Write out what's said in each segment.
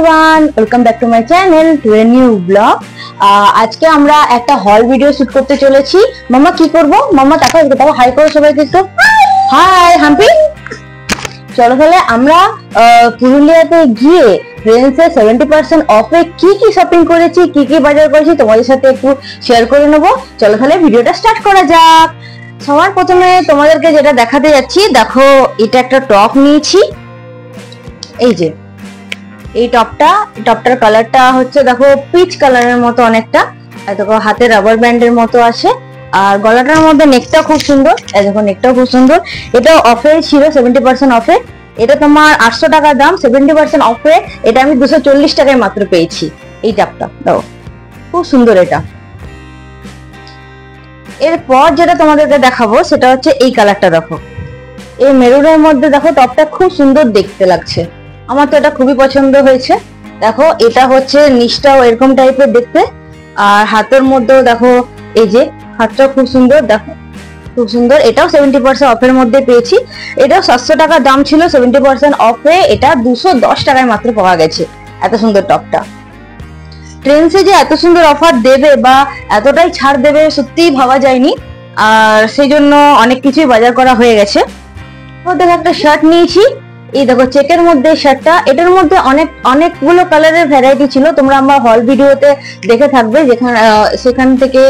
Everyone, welcome back to my channel to a new blog. আজকে আমরা একটা হল ভিডিও শুট করতে চলেছি। মামা কি করব? মামা তাকাও হাই করো সবাইকে একটু। হাই হাম্পি। চলো তাহলে আমরা পুরুলিয়াতে গিয়ে ট্রেন্ডসে 70% অফে কি কি শপিং করেছি, কি কি বাজার করেছি তোমাদের সাথে একটু শেয়ার করে নেবো। চলো তাহলে ভিডিওটা স্টার্ট করা যাক। সবার প্রথমে তোমাদেরকে যেটা দেখাতে যাচ্ছি, দেখো এটা একটা টপ নিয়েছি। এই যে এই টপটার কালারটা হচ্ছে দেখো পিচ কালারের মতো অনেকটা, আর দেখো হাতে রাবার ব্যান্ডের মতো আছে, আর গলাটার মধ্যে নেকটা খুব সুন্দর। দেখো নেকটাও খুব সুন্দর। এটা অফে ছিল 70% অফে। এটা তোমার 800 টাকা দাম, 70% অফে এটা আমি 240 টাকায় মাত্র পেয়েছি। এই টপটা দাও, খুব সুন্দর এটা। এরপর যেটা তোমাদেরকে দেখাবো সেটা হচ্ছে এই কালারটা। দেখো এই মেরুনের মধ্যে দেখো টপটা খুব সুন্দর দেখতে লাগছে, আমার তো এটা খুবই পছন্দ হয়েছে। দেখো এটা হচ্ছে নিচটাও এরকম টাইপের দেখতে, আর হাতের মধ্যেও দেখো এই যে হাতটা খুব সুন্দর, দেখো খুব সুন্দর। এটাও 70% অফের মধ্যে পেয়েছি। এটাও 700 টাকা দাম ছিল, 70% অফে এটা 210 টাকায় মাত্র পাওয়া গেছে। এত সুন্দর টপটা ট্রেন্ডসে যে এত সুন্দর অফার দেবে বা এতটাই ছাড় দেবে সত্যিই ভাবা যায়নি, আর সেই জন্য অনেক কিছুই বাজার করা হয়ে গেছে। দেখো একটা শার্ট নিয়েছি, এই দেখো চেকের মধ্যে শার্টটা। এটার মধ্যে অনেকগুলো কালারের ভ্যারাইটি ছিল, তোমরা আমার হল ভিডিওতে দেখে থাকবে, যেখানে সেখান থেকে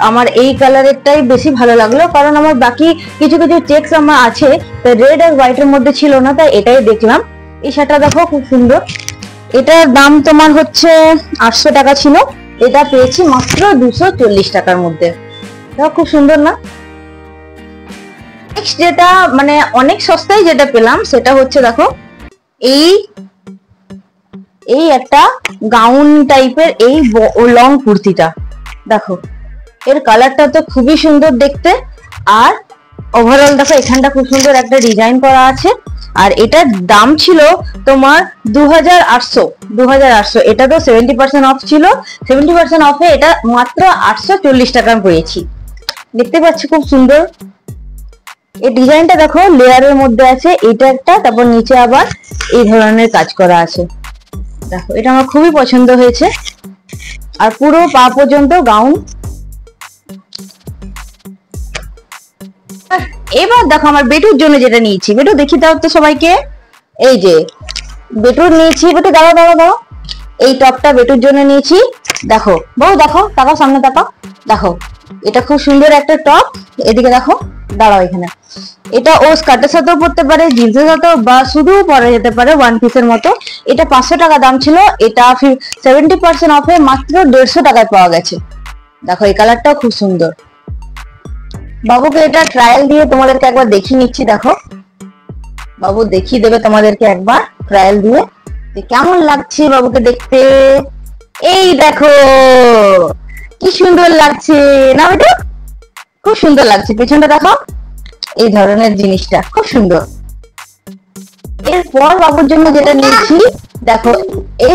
আমার এই কালারেরটাই বেশি ভালো লাগলো, কারণ আমার বাকি কিছু কিছু চেকস আমার আছে, তো রেড আর হোয়াইটের মধ্যে ছিল না, তাই এটাই দেখলাম। এই শার্টটা দেখো খুব সুন্দর। এটার দাম তোমার হচ্ছে 800 টাকা ছিল, এটা পেয়েছি মাত্র 240 টাকার মধ্যে। দেখো খুব সুন্দর না? নেক্সট যেটা মানে অনেক সস্তায় যেটা পেলাম সেটা হচ্ছে দেখো এই একটা গাউন টাইপের এই লং কুর্তিটা। দেখো এর কালারটা তো খুবই সুন্দর দেখতে, আর ওভারঅল দেখো এখানটা খুব সুন্দর একটা ডিজাইন করা আছে, আর এটার দাম ছিল তোমার 2800। এটা তো 70% অফ ছিল, 70% অফে এটা মাত্র 840 টাকা পেয়েছি। দেখতে পাচ্ছি খুব সুন্দর এই ডিজাইনটা। দেখো লেয়ারের মধ্যে আছে, এটা একটা, তারপর নিচে আবার এই ধরনের কাজ করা আছে। দেখো এটা আমার খুবই পছন্দ হয়েছে, আর পুরো পা পর্যন্ত গাউন। এবার দেখো আমার বেটুর জন্য যেটা নিয়েছি, বেটু দেখি দাও তো সবাইকে। এই যে বেটুর নিয়েছি, বেটু দাঁড়াও দাঁড়াও দাঁড়াও, এই টপটা বেটুর জন্য নিয়েছি। দেখো বউ, দেখো তাকাও, সামনে তাকাও। দেখো এটা খুব সুন্দর একটা টপ। এদিকে দেখো, দাঁড়াও এখানে। এটা ও স্কার্টের সাথেও পরতে পারে, জিন্সের সাথেও, বা শুধু পরা যেতে পারে ওয়ান পিসের মতো। এটা 500 টাকা দাম ছিল, এটা 70% অফে মাত্র 150 টাকায় পাওয়া গেছে। দেখো এই কালারটাও খুব সুন্দর। বাবুকে এটা ট্রায়াল দিয়ে তোমাদেরকে একবার দেখিয়ে নিচ্ছি। দেখো বাবু দেখিয়ে দেবে তোমাদেরকে একবার ট্রায়াল দিয়ে কেমন লাগছে বাবুকে দেখতে। এই দেখো কি সুন্দর লাগছে না বেটা? খুব সুন্দর লাগছে। পেছনটা দেখো, এই ধরনের জিনিসটা খুব সুন্দর। এরপর বাবুর জন্য যেটা নিয়েছি, দেখো এই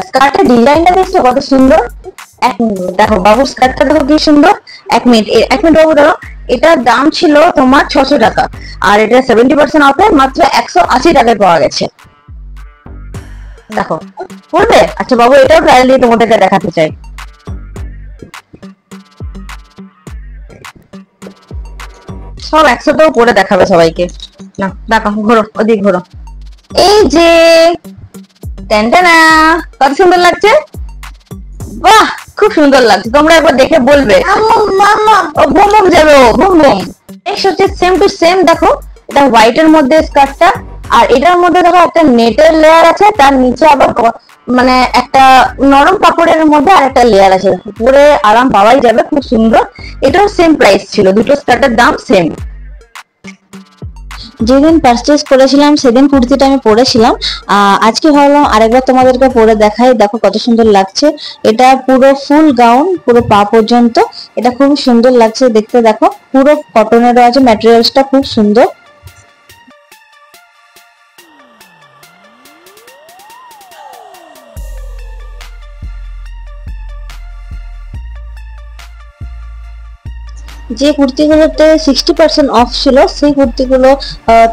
স্কার্টের ডিজাইনটা দেখছো কত সুন্দর। এক মিনিট, দেখো বাবুর স্কার্টটা দেখো কি সুন্দর। এক মিনিট বাবু দেখো, এটার দাম ছিল তোমার 600 টাকা, আর এটা 70% অফে মাত্র 180 টাকায় পাওয়া গেছে। দেখো পড়বে? আচ্ছা বাবু এটাও ট্রায়াল দিয়ে তোমাদেরকে দেখাতে চাই। সব একসাথেও পরে দেখাবে সবাইকে। না দেখো, ঘোরো ওদিক ঘোরো। এই যে টেনটানা, কত সুন্দর লাগছে। বাহ খুব সুন্দর লাগছে, তোমরা একবার দেখে বলবে। বুম বুম যাবে, ও বুম বুম। নেক্সট হচ্ছে সেম টু সেম। দেখো এটা হোয়াইট এর মধ্যে স্কার্টটা, আর এটার মধ্যে দেখো একটা নেটের লেয়ার আছে, তার নিচে আবার মানে একটা নরম কাপড়ের মধ্যে আর একটা লেয়ার আছে, পরে আরাম পাওয়াই যাবে, খুব সুন্দর। এটাও সেম প্রাইস ছিল, দুটো স্কার্টের দাম সেম। যেদিন পারচেজ করেছিলাম সেদিন কুর্তিটা আমি পরেছিলাম, আজকে ভাবলাম আরেকবার তোমাদেরকে পরে দেখাই। দেখো কত সুন্দর লাগছে, এটা পুরো ফুল গাউন, পুরো পা পর্যন্ত, এটা খুব সুন্দর লাগছে দেখতে। দেখো পুরো কটনেরও আছে, ম্যাটেরিয়ালসটা খুব সুন্দর। যে কুর্তিগুলোতে 60% অফ ছিল সেই কুর্তিগুলো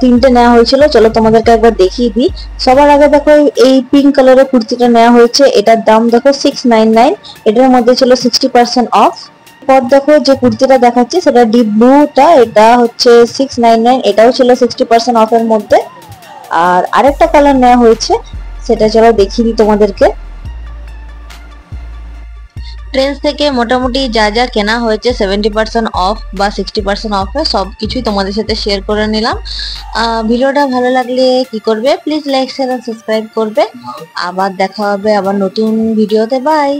তিনটে নেওয়া হয়েছিল। চলো তোমাদেরকে একবার দেখিয়ে দিই। সবার আগে দেখো এই পিঙ্ক কালারের কুর্তিটা নেওয়া হয়েছে, এটার দাম দেখো 699, এটার মধ্যে ছিল 60% অফ। পর দেখো যে কুর্তিটা দেখাচ্ছি সেটা ডিপ ব্লুটা, এটা হচ্ছে 699, এটাও ছিল 60% অফের মধ্যে। আর আরেকটা কালার নেওয়া হয়েছে, সেটা চলো দেখিয়ে দিই তোমাদেরকে। ট্রেন্ডস থেকে মোটামুটি যা যা কেনা হয়েছে 70% অফ বা 60% অফে সবকিছুই তোমাদের সাথে শেয়ার করে নিলাম। ভিডিওটা ভালো লাগলে কি করবে, প্লিজ লাইক শেয়ার আর সাবস্ক্রাইব করবে। আবার দেখা হবে আবার নতুন ভিডিওতে। বাই।